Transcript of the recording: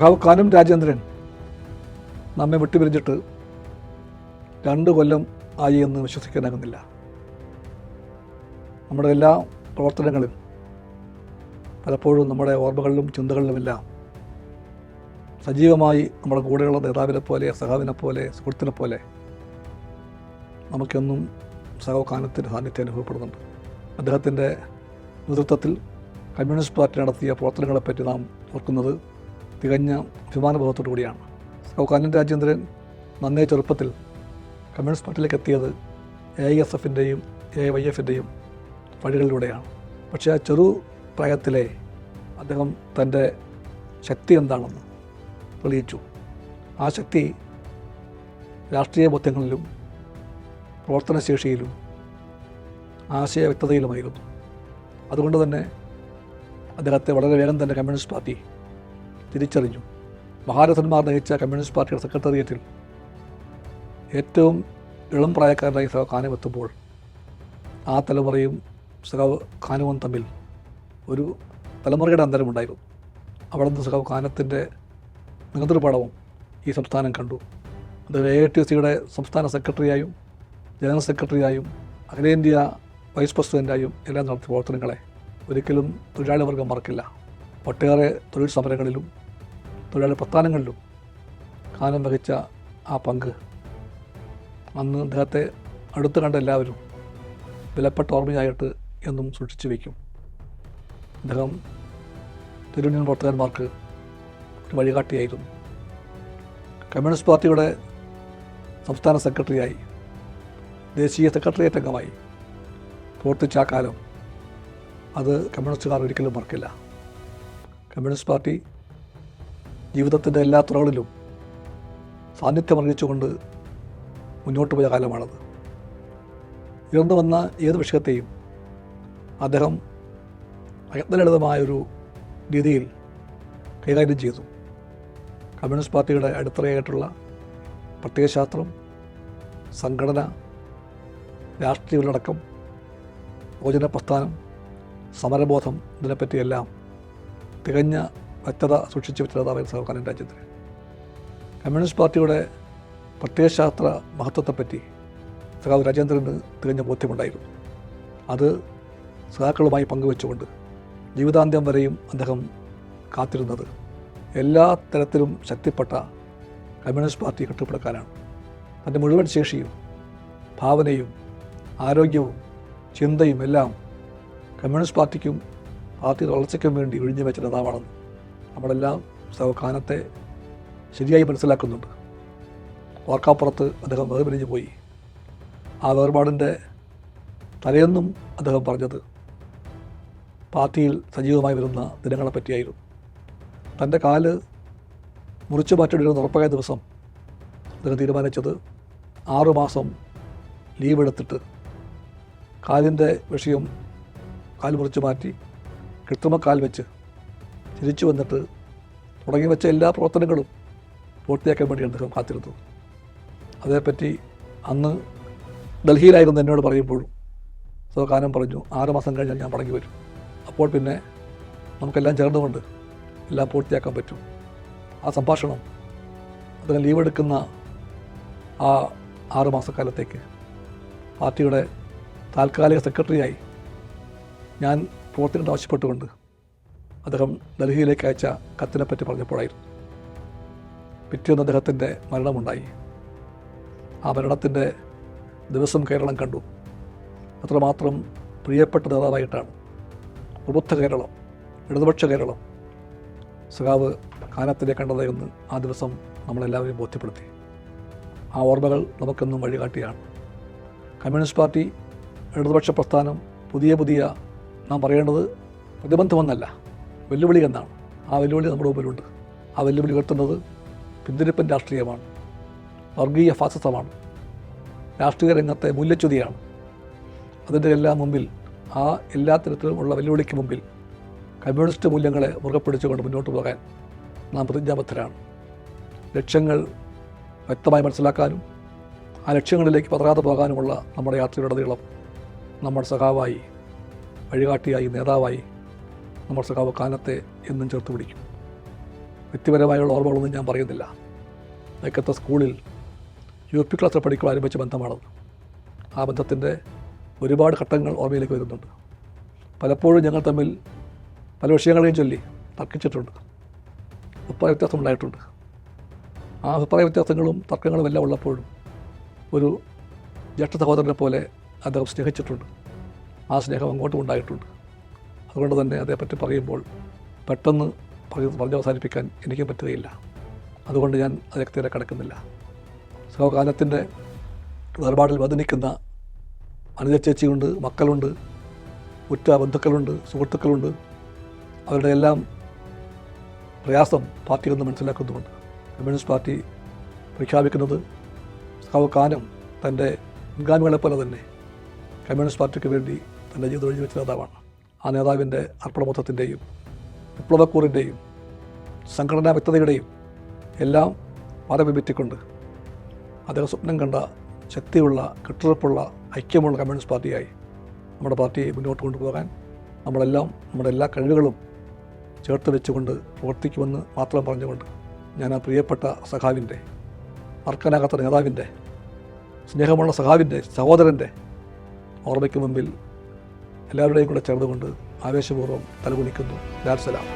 സഖാവ് കാനം രാജേന്ദ്രൻ നമ്മെ വിട്ടുപിരിഞ്ഞിട്ട് 2 കൊല്ലം ആയി എന്ന് വിശ്വസിക്കാനാകുന്നില്ല. നമ്മുടെ എല്ലാ പ്രവർത്തനങ്ങളും പലപ്പോഴും നമ്മുടെ ഓർമ്മകളിലും ചിന്തകളിലുമെല്ലാം സജീവമായി നമ്മുടെ കൂടെയുള്ള നേതാവിനെ പോലെ, സഖാവിനെ പോലെ, സുഹൃത്തിനെ പോലെ നമുക്കൊന്നും സഖാവ് കാനത്തിൻ്റെ സാന്നിധ്യം അനുഭവപ്പെടുന്നുണ്ട്. അദ്ദേഹത്തിൻ്റെ നേതൃത്വത്തിൽ കമ്മ്യൂണിസ്റ്റ് പാർട്ടി നടത്തിയ പ്രവർത്തനങ്ങളെപ്പറ്റി നാം ഓർക്കുന്നത് തികഞ്ഞ അഭിമാനബോധത്തോടു കൂടിയാണ്. സഖാവ് കാനം രാജേന്ദ്രൻ നന്നേ ചെറുപ്പത്തിൽ കമ്മ്യൂണിസ്റ്റ് പാർട്ടിയിലേക്ക് എത്തിയത് AISFൻ്റെയും AIYFൻ്റെയും വഴികളിലൂടെയാണ്. പക്ഷേ ആ ചെറു പ്രായത്തിലെ അദ്ദേഹം തൻ്റെ ശക്തി എന്താണെന്ന് തെളിയിച്ചു. ആ ശക്തി രാഷ്ട്രീയ ബോധ്യങ്ങളിലും പ്രവർത്തനശേഷിയിലും ആശയ വ്യക്തതയിലുമായിരുന്നു. അതുകൊണ്ട് തന്നെ അദ്ദേഹത്തെ വളരെ വേഗം തന്നെ കമ്മ്യൂണിസ്റ്റ് പാർട്ടി തിരിച്ചറിഞ്ഞു. മഹാരഥന്മാർ നയിച്ച കമ്മ്യൂണിസ്റ്റ് പാർട്ടിയുടെ സെക്രട്ടേറിയറ്റിൽ ഏറ്റവും ഇളം പ്രായക്കാരനായി സഖാവ് കാനം എത്തുമ്പോൾ ആ തലമുറയും സഖാവ് കാനവും തമ്മിൽ ഒരു തലമുറയുടെ അന്തരമുണ്ടായിരുന്നു. അവിടെ നിന്ന് സഖാവ് കാനത്തിൻ്റെ നേതൃപാടവും ഈ സംസ്ഥാനം കണ്ടു. അദ്ദേഹം AITC-യുടെ സംസ്ഥാന സെക്രട്ടറിയായും ജനറൽ സെക്രട്ടറിയായും അഖിലേന്ത്യാ വൈസ് പ്രസിഡൻ്റായും എല്ലാം നടത്തിയ പ്രവർത്തനങ്ങളെ ഒരിക്കലും തൊഴിലാളി വർഗം മറക്കില്ല. ഒട്ടേറെ തൊഴിൽ സമരങ്ങളിലും തൊഴിലാളി പ്രസ്ഥാനങ്ങളിലും കാനം വഹിച്ച ആ പങ്ക് അന്ന് അദ്ദേഹത്തെ അടുത്ത് കണ്ട എല്ലാവരും വിലപ്പെട്ട ഓർമ്മയായിട്ട് എന്നും സൂക്ഷിച്ചു വയ്ക്കും. അദ്ദേഹം യൂണിയൻ പ്രവർത്തകന്മാർക്ക് ഒരു വഴികാട്ടിയായിരുന്നു. കമ്മ്യൂണിസ്റ്റ് പാർട്ടിയുടെ സംസ്ഥാന സെക്രട്ടറിയായി, ദേശീയ സെക്രട്ടേറിയറ്റ് അംഗമായി പ്രവർത്തിച്ച ആ കാലം അത് കമ്മ്യൂണിസ്റ്റുകാർ ഒരിക്കലും മറക്കില്ല. കമ്മ്യൂണിസ്റ്റ് പാർട്ടി ജീവിതത്തിൻ്റെ എല്ലാ തുറകളിലും സാന്നിധ്യം അറിയിച്ചുകൊണ്ട് മുന്നോട്ട് പോയ കാലമാണത്. ഉയർന്നു വന്ന ഏത് വിഷയത്തെയും അദ്ദേഹം അയത്നലളിതമായൊരു രീതിയിൽ കൈകാര്യം ചെയ്തു. കമ്മ്യൂണിസ്റ്റ് പാർട്ടിയുടെ അടിത്തറയായിട്ടുള്ള പ്രത്യയശാസ്ത്രം, സംഘടന, രാഷ്ട്രീയ ഉള്ളടക്കം, യുവജന പ്രസ്ഥാനം, സമരബോധം, ഇതിനെപ്പറ്റിയെല്ലാം തികഞ്ഞ വ്യക്തത സൂക്ഷിച്ചു വെച്ച നേതാവായ സഖാവ് കാനം രാജേന്ദ്രൻ. കമ്മ്യൂണിസ്റ്റ് പാർട്ടിയുടെ പ്രത്യയശാസ്ത്ര മഹത്വത്തെപ്പറ്റി സഖാവ് രാജേന്ദ്രന് തികഞ്ഞ ബോധ്യമുണ്ടായിരുന്നു. അത് സഖാക്കളുമായി പങ്കുവെച്ചുകൊണ്ട് ജീവിതാന്ത്യം വരെയും അദ്ദേഹം കാത്തിരുന്നത് എല്ലാ തരത്തിലും ശക്തിപ്പെട്ട കമ്മ്യൂണിസ്റ്റ് പാർട്ടി കെട്ടിപ്പടുക്കാനാണ്. തൻ്റെ മുഴുവൻ ശേഷിയും ഭാവനയും ആരോഗ്യവും ചിന്തയും എല്ലാം കമ്മ്യൂണിസ്റ്റ് പാർട്ടിക്കും പാർട്ടിയുടെ വളർച്ചയ്ക്കും വേണ്ടി ഒഴിഞ്ഞു വെച്ച നേതാവാണെന്ന് നമ്മളെല്ലാം സഖാവ് കാനത്തെ ശരിയായി മനസ്സിലാക്കുന്നുണ്ട്. ഓർക്കാപ്പുറത്ത് അദ്ദേഹം വേർപിരിഞ്ഞു പോയി. ആ വേർപാടിൻ്റെ തലേന്നും അദ്ദേഹം പറഞ്ഞത് പാർട്ടിയിൽ സജീവമായി വരുന്ന ദിനങ്ങളെപ്പറ്റിയായിരുന്നു. തൻ്റെ കാല് മുറിച്ചു മാറ്റേണ്ടിയിരുന്ന ഉറപ്പായ ദിവസം അദ്ദേഹം തീരുമാനിച്ചത് 6 മാസം ലീവ് എടുത്തിട്ട് കാലിൻ്റെ വിഷയം കാൽ മുറിച്ചു മാറ്റി കൃത്രിമക്കാൽ വെച്ച് തിരിച്ചു വന്നിട്ട് തുടങ്ങി വെച്ച എല്ലാ പ്രവർത്തനങ്ങളും പൂർത്തിയാക്കാൻ വേണ്ടി അദ്ദേഹം കാത്തിരുന്നത്. അതേപ്പറ്റി അന്ന് ഡൽഹിയിലായിരുന്നു എന്നോട് പറയുമ്പോഴും സഖാവ് കാനം പറഞ്ഞു, 6 മാസം കഴിഞ്ഞാൽ ഞാൻ മടങ്ങി വരും. അപ്പോൾ പിന്നെ നമുക്കെല്ലാം ചേർന്നുകൊണ്ട് എല്ലാം പൂർത്തിയാക്കാൻ പറ്റും. ആ സംഭാഷണം അദ്ദേഹം ലീവ് എടുക്കുന്ന ആ 6 മാസക്കാലത്തേക്ക് പാർട്ടിയുടെ താൽക്കാലിക സെക്രട്ടറിയായി ഞാൻ പ്രവർത്തിക്കേണ്ട ആവശ്യപ്പെട്ടുകൊണ്ട് അദ്ദേഹം ഡൽഹിയിലേക്ക് അയച്ച കത്തിനെപ്പറ്റി പറഞ്ഞപ്പോഴായിരുന്നു. പിറ്റേന്ന് അദ്ദേഹത്തിൻ്റെ മരണമുണ്ടായി. ആ മരണത്തിൻ്റെ ദിവസം കേരളം കണ്ടു. അത്രമാത്രം പ്രിയപ്പെട്ട നേതാവായിട്ടാണ് പ്രബുദ്ധ കേരളം, ഇടതുപക്ഷ കേരളം സഖാവ് കാനത്തിനെ കണ്ടത് എന്ന് ആ ദിവസം നമ്മളെല്ലാവരെയും ബോധ്യപ്പെടുത്തി. ആ ഓർമ്മകൾ നമുക്കെന്നും വഴികാട്ടിയാണ്. കമ്മ്യൂണിസ്റ്റ് പാർട്ടി, ഇടതുപക്ഷ പ്രസ്ഥാനം പുതിയ നാം പറയേണ്ടത് പ്രതിബന്ധമെന്നല്ല, വെല്ലുവിളി എന്നാണ്. ആ വെല്ലുവിളി നമ്മുടെ മുമ്പിലുണ്ട്. ആ വെല്ലുവിളി ഉയർത്തുന്നത് പിന്തിരിപ്പൻ രാഷ്ട്രീയമാണ്, വർഗീയ ഫാസിസമാണ്, രാഷ്ട്രീയ രംഗത്തെ മൂല്യച്യുതിയാണ്. അതിൻ്റെ എല്ലാം മുമ്പിൽ, ആ എല്ലാ തരത്തിലുമുള്ള വെല്ലുവിളിക്ക് മുമ്പിൽ കമ്മ്യൂണിസ്റ്റ് മൂല്യങ്ങളെ മുറുകെ പിടിച്ചുകൊണ്ട് മുന്നോട്ട് പോകാൻ നാം പ്രതിജ്ഞാബദ്ധരാണ്. ലക്ഷ്യങ്ങൾ വ്യക്തമായി മനസ്സിലാക്കാനും ആ ലക്ഷ്യങ്ങളിലേക്ക് പതറാതെ പോകാനുമുള്ള നമ്മുടെ യാത്രയുടെ നീളം നമ്മൾ സഖാവായി, വഴികാട്ടിയായി, നേതാവായി നമ്മൾ സഖാവ് കാനത്തെ എന്നും ചേർത്ത് പിടിക്കും. വ്യക്തിപരമായുള്ള ഓർമ്മകളൊന്നും ഞാൻ പറയുന്നില്ല. വൈക്കത്തെ സ്കൂളിൽ UP ക്ലാസ്സിൽ പഠിക്കുമ്പോൾ ആരംഭിച്ച ബന്ധമാണത്. ആ ബന്ധത്തിൻ്റെ ഒരുപാട് ഘട്ടങ്ങൾ ഓർമ്മയിലേക്ക് വരുന്നുണ്ട്. പലപ്പോഴും ഞങ്ങൾ തമ്മിൽ പല വിഷയങ്ങളെയും ചൊല്ലി തർക്കിച്ചിട്ടുണ്ട്. അഭിപ്രായ വ്യത്യാസം ഉണ്ടായിട്ടുണ്ട്. ആ അഭിപ്രായ വ്യത്യാസങ്ങളും തർക്കങ്ങളും എല്ലാം ഉള്ളപ്പോഴും ഒരു ജ്യേഷ്ഠ സഹോദരനെ പോലെ അദ്ദേഹം സ്നേഹിച്ചിട്ടുണ്ട്. ആ സ്നേഹം അങ്ങോട്ടും ഉണ്ടായിട്ടുണ്ട്. അതുകൊണ്ട് തന്നെ അതേപ്പറ്റി പറയുമ്പോൾ പെട്ടെന്ന് പറഞ്ഞ് അവസാനിപ്പിക്കാൻ എനിക്കും പറ്റുകയില്ല. അതുകൊണ്ട് ഞാൻ അദ്ദേഹത്തെ കടക്കുന്നില്ല. സമകാലത്തിൻ്റെ വേർപാടിൽ വേദനിക്കുന്ന അനുജ ചേച്ചിയുണ്ട്, മക്കളുണ്ട്, ഉറ്റ ബന്ധുക്കളുണ്ട്, സുഹൃത്തുക്കളുണ്ട്. അവരുടെ എല്ലാം പ്രയാസം പാർട്ടിയിൽ നിന്ന് മനസ്സിലാക്കുന്നുമുണ്ട്. കമ്മ്യൂണിസ്റ്റ് പാർട്ടി പ്രഖ്യാപിക്കുന്നത് സഖാവ് തൻ്റെ മുൻഗാമികളെപ്പോലെ തന്നെ കമ്മ്യൂണിസ്റ്റ് പാർട്ടിക്ക് വേണ്ടി തൻ്റെ ജീവിതം ഒഴിഞ്ഞു വെച്ച നേതാവാണ്. ആ നേതാവിൻ്റെ അർപ്പണബോധത്തിൻ്റെയും വിപ്ലവക്കൂറിൻ്റെയും സംഘടനാ വ്യക്തതയുടെയും എല്ലാം പാതപിറ്റിക്കൊണ്ട് അദ്ദേഹം സ്വപ്നം കണ്ട ശക്തിയുള്ള, കെട്ടുറപ്പുള്ള, ഐക്യമുള്ള കമ്മ്യൂണിസ്റ്റ് പാർട്ടിയായി നമ്മുടെ പാർട്ടിയെ മുന്നോട്ട് കൊണ്ടുപോകാൻ നമ്മളെല്ലാം നമ്മുടെ എല്ലാ കഴിവുകളും ചേർത്ത് വെച്ചുകൊണ്ട് പ്രവർത്തിക്കുമെന്ന് മാത്രം പറഞ്ഞുകൊണ്ട് ഞാൻ ആ പ്രിയപ്പെട്ട സഖാവിൻ്റെ, മറക്കാനാകാത്ത നേതാവിൻ്റെ, സ്നേഹമുള്ള സഖാവിൻ്റെ, സഹോദരൻ്റെ ഓർമ്മയ്ക്ക് മുമ്പിൽ എല്ലാവരുടെയും കൂടെ ചേർന്നുകൊണ്ട് ആവേശപൂർവ്വം തലകുനിക്കുന്നു. ലാൽ സലാം.